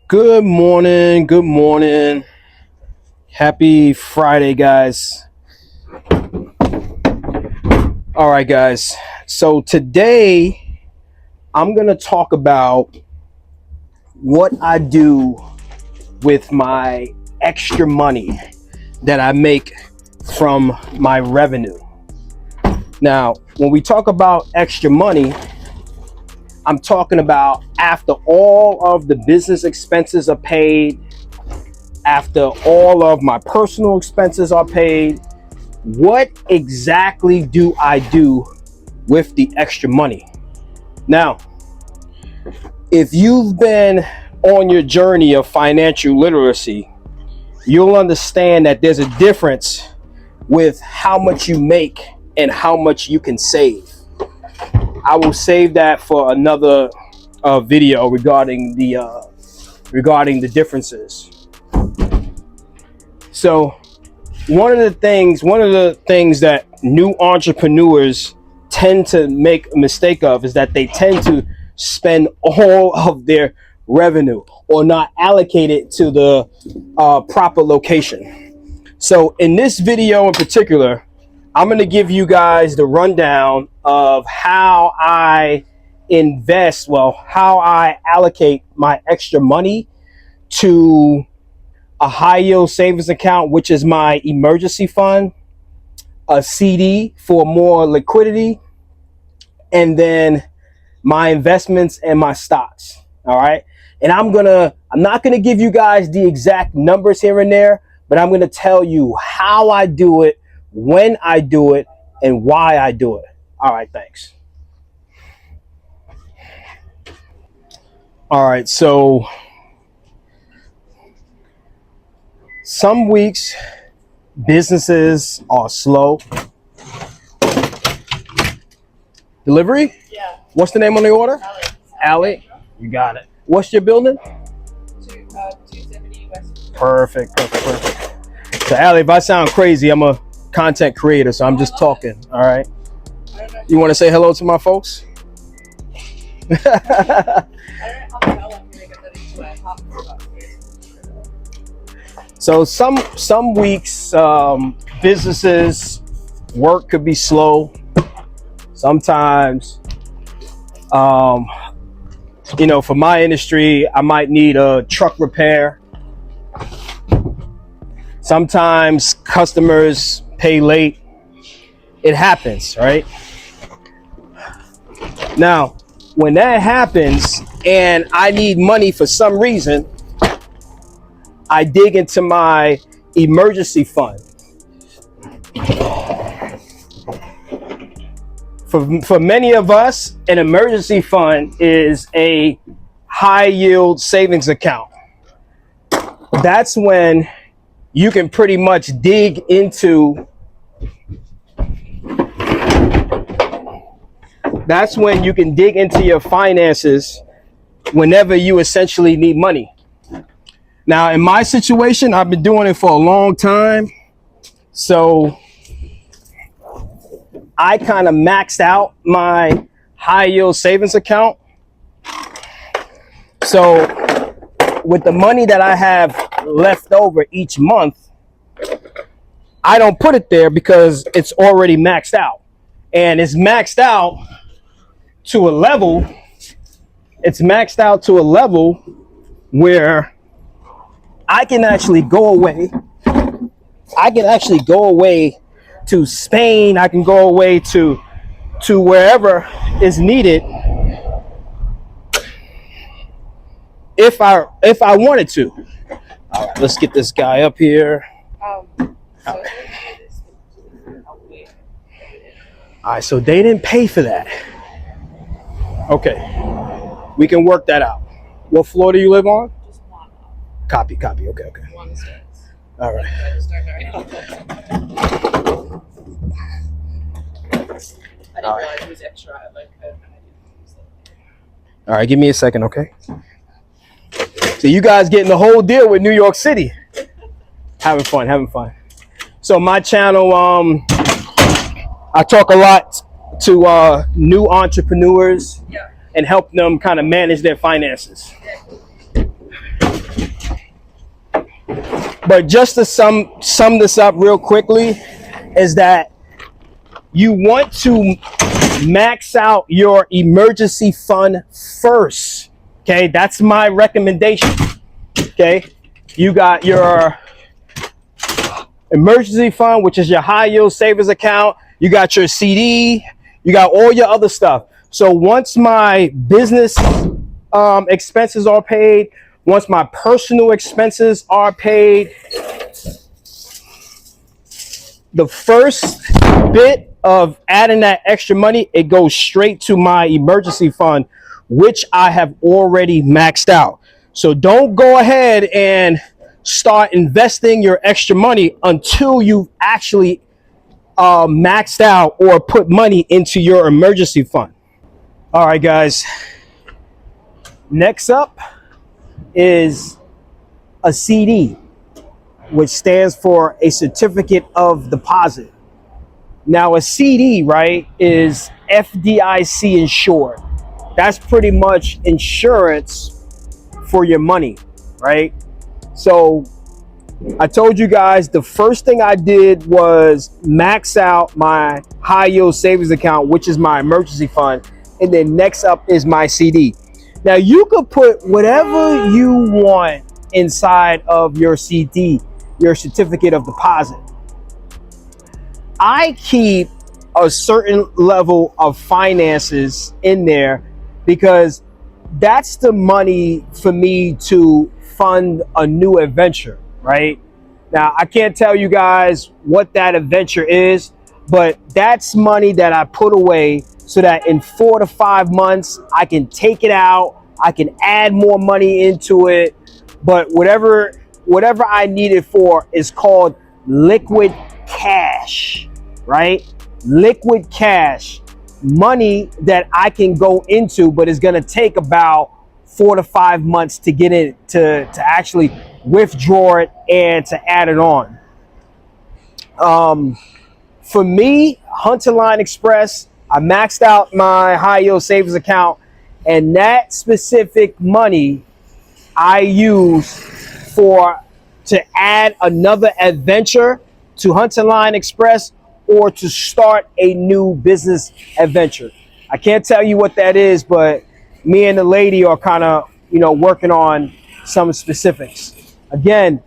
Good morning. Good morning. Happy Friday, guys. All right, guys. So today I'm going to talk about what I do with my extra money that I make from my revenue. Now, when we talk about extra money, I'm talking about after all of the business expenses are paid, after all of my personal expenses are paid, what exactly do I do with the extra money? Now, if you've been on your journey of financial literacy, you'll understand that there's a difference with how much you make and how much you can save. I will save that for another video regarding the differences. So one of the things that new entrepreneurs tend to make a mistake of is that they tend to spend all of their revenue or not allocate it to the proper location. So in this video in particular, I'm going to give you guys the rundown of how I invest, how I allocate my extra money to a high yield savings account, which is my emergency fund, a CD for more liquidity, and then my investments and my stocks. All right. And I'm not going to give you guys the exact numbers here and there, but I'm going to tell you how I do it, when I do it, and why I do it. All right. Thanks. All right. So some weeks businesses are slow. Delivery? Yeah. What's the name on the order? Allie. You got it. What's your building? 270 West. Perfect. So Allie, if I sound crazy, I'm a content creator, so I'm just talking. All right. You want to say hello to my folks? So some weeks businesses work could be slow. Sometimes for my industry, I might need a truck repair. Sometimes customers pay late. It happens, right? Now, when that happens and I need money for some reason, I dig into my emergency fund. For many of us, an emergency fund is a high yield savings account. That's when you can pretty much dig into your finances whenever you essentially need money. Now, in my situation, I've been doing it for a long time. So I kind of maxed out my high yield savings account. So with the money that I have left over each month, I don't put it there because it's already maxed out. And it's maxed out to a level where I can actually go away. To Spain. I can go away to wherever is needed if I wanted to. All right, let's get this guy up here. All right, so they didn't pay for that. Okay, we can work that out. What floor do you live on? Just one. Copy. Okay. One stairs. All right. I just started very I didn't realize it was extra. All right, give me a second, okay? So you guys getting the whole deal with New York City. Having fun. So my channel, I talk a lot to new entrepreneurs and help them kind of manage their finances. But just to sum this up real quickly, is that you want to max out your emergency fund first. Okay, that's my recommendation. Okay, you got your emergency fund, which is your high yield savings account. You got your CD. You got all your other stuff. So once my business expenses are paid, once my personal expenses are paid, the first bit of adding that extra money, it goes straight to my emergency fund, which I have already maxed out. So don't go ahead and start investing your extra money until you've actually maxed out or put money into your emergency fund. All right, guys. Next up is a CD, which stands for a certificate of deposit. Now, a CD, right, is FDIC insured. That's pretty much insurance for your money, right? So I told you guys the first thing I did was max out my high yield savings account, which is my emergency fund. And then next up is my CD. Now you could put whatever you want inside of your CD, your certificate of deposit. I keep a certain level of finances in there because that's the money for me to fund a new adventure, right? Now, I can't tell you guys what that adventure is, but that's money that I put away so that in 4 to 5 months, I can take it out, I can add more money into it, but whatever I need it for is called liquid cash, right? Liquid cash, money that I can go into, but it's gonna take about 4 to 5 months to get it to actually withdraw it and to add it on. For me, Hunter Line Express, I maxed out my high yield savings account, and that specific money I use to add another adventure to Hunter Line Express or to start a new business adventure. I can't tell you what that is, but me and the lady are kind of, working on some specifics. Again,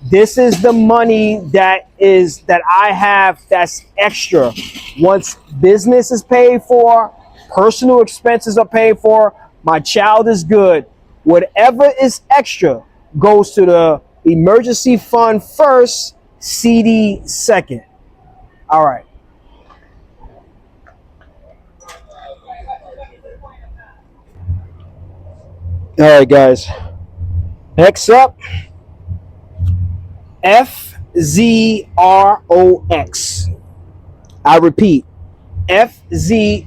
this is the money that I have that's extra. Once business is paid for, personal expenses are paid for, my child is good. Whatever is extra goes to the emergency fund first, CD second. All right. All right, guys. Next up, FZROX. I repeat, FZROX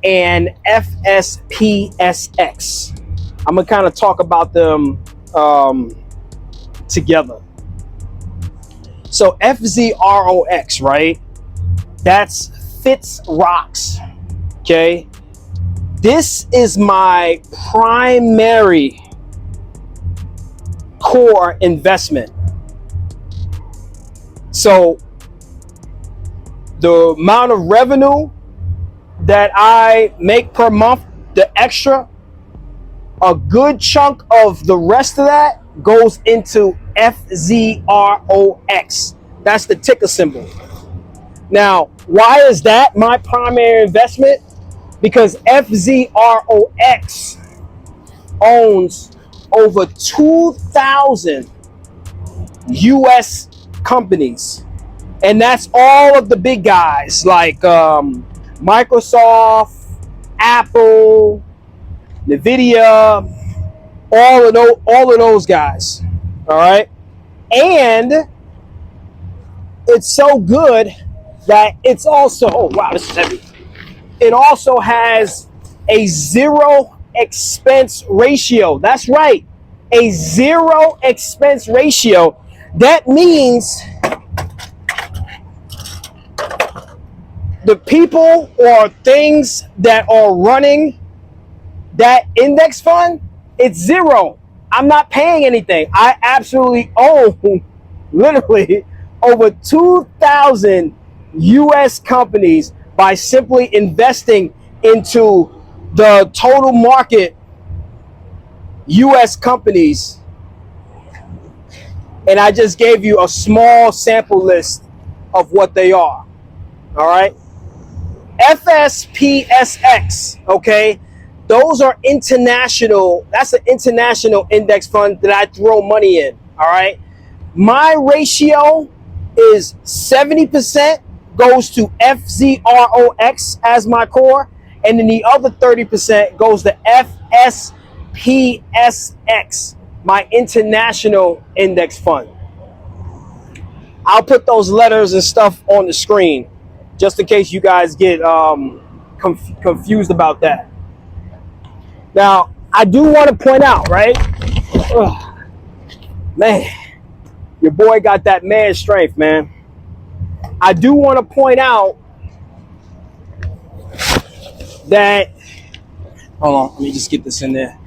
and FSPSX. I'm going to kind of talk about them together. So FZROX, right? That's FZROX. Okay. This is my primary core investment. So the amount of revenue that I make per month, the extra, a good chunk of the rest of that goes into FZROX. That's the ticker symbol. Now, why is that my primary investment? Because FZROX owns over 2,000 US companies. And that's all of the big guys like Microsoft, Apple, NVIDIA, all of those guys. All right. And it's so good that it's also, oh wow, this is heavy. It also has a zero expense ratio. That's right, a zero expense ratio. That means the people or things that are running that index fund, it's zero. I'm not paying anything. I absolutely own literally over 2,000 US companies by simply investing into the total market US companies. And I just gave you a small sample list of what they are. All right. FSPSX, okay? Those are international, that's an international index fund that I throw money in, all right? My ratio is 70% goes to FZROX as my core, and then the other 30% goes to FSPSX, my international index fund. I'll put those letters and stuff on the screen just in case you guys get confused about that. Now, I do want to point out, right? Ugh, man, your boy got that man strength, man. I do want to point out that, hold on, let me just get this in there.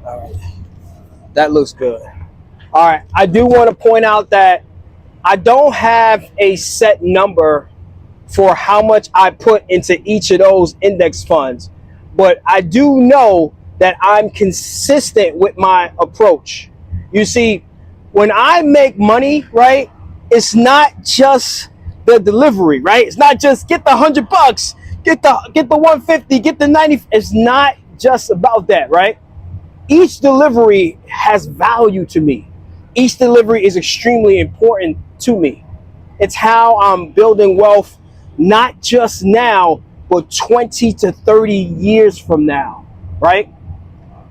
All right, that looks good. All right, I do want to point out that I don't have a set number for how much I put into each of those index funds, but I do know that I'm consistent with my approach. You see, when I make money, right, it's not just the delivery, right? It's not just get the $100, get the 150, get the 90. It's not just about that, right? Each delivery has value to me. Each delivery is extremely important to me. It's how I'm building wealth, not just now, but 20 to 30 years from now, right?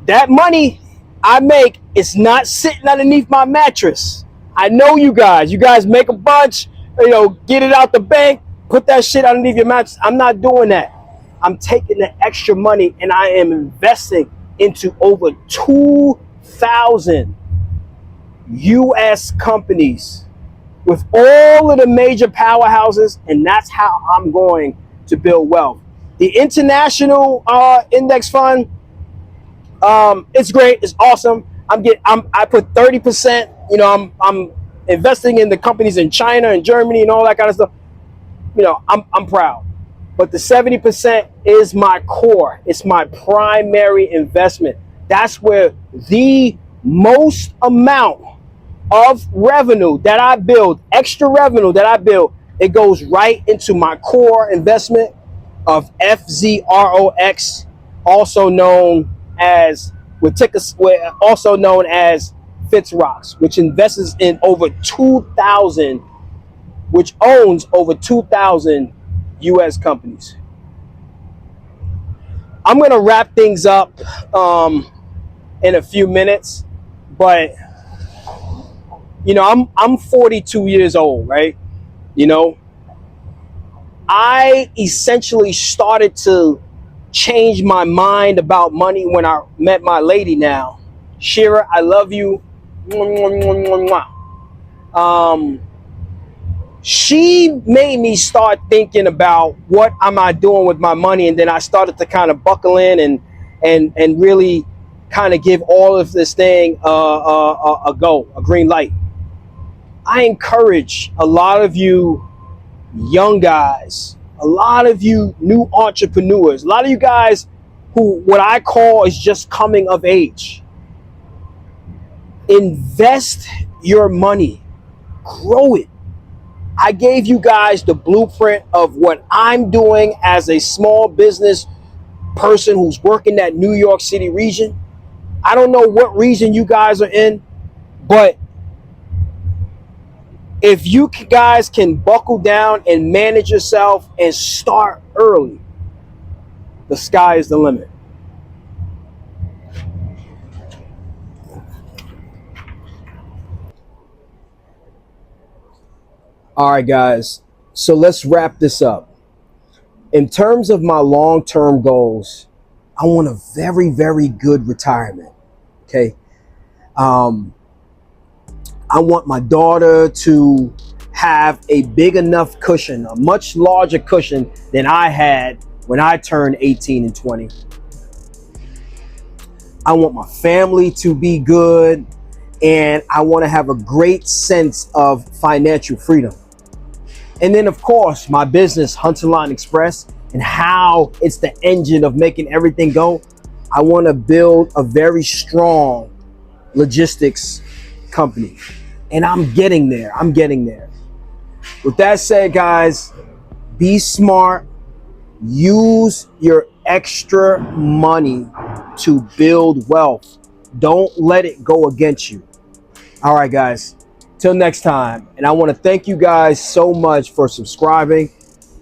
That money I make is not sitting underneath my mattress. I know you guys make a bunch, get it out the bank, put that shit underneath your mattress. I'm not doing that. I'm taking the extra money and I am investing into over 2,000 US companies with all of the major powerhouses, and that's how I'm going to build wealth. The international index fund, it's great, it's awesome. I put 30%. I'm investing in the companies in China and Germany and all that kind of stuff. I'm proud. But the 70% is my core. It's my primary investment. That's where the most amount of revenue that I build, extra revenue that I build, it goes right into my core investment of FZROX, also known as FZROX, which invests in over 2,000, which owns over 2,000 U.S. companies. I'm gonna wrap things up in a few minutes, but I'm 42 years old, right? I essentially started to change my mind about money when I met my lady now. Shira, I love you. She made me start thinking about what am I doing with my money, and then I started to kind of buckle in and really kind of give all of this thing a go, a green light. I encourage a lot of you young guys, a lot of you new entrepreneurs, a lot of you guys who what I call is just coming of age. Invest your money, grow it. I gave you guys the blueprint of what I'm doing as a small business person who's working that New York City region. I don't know what region you guys are in, but if you guys can buckle down and manage yourself and start early, the sky is the limit. All right, guys. So let's wrap this up. In terms of my long-term goals, I want a very, very good retirement. Okay. I want my daughter to have a big enough cushion, a much larger cushion than I had when I turn 18 and 20. I want my family to be good, and I want to have a great sense of financial freedom. And then, of course, my business, Hunter Line Express, and how it's the engine of making everything go. I want to build a very strong logistics company. And I'm getting there. I'm getting there. With that said, guys, be smart. Use your extra money to build wealth. Don't let it go against you. All right, guys. Till next time. And I want to thank you guys so much for subscribing.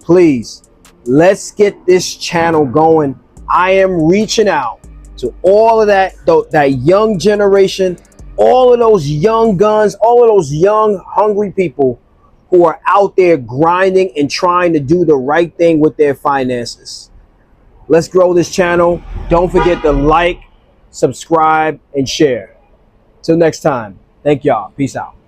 Please, let's get this channel going. I am reaching out to all of that young generation, all of those young guns, all of those young, hungry people who are out there grinding and trying to do the right thing with their finances. Let's grow this channel. Don't forget to like, subscribe, and share. Till next time. Thank y'all. Peace out.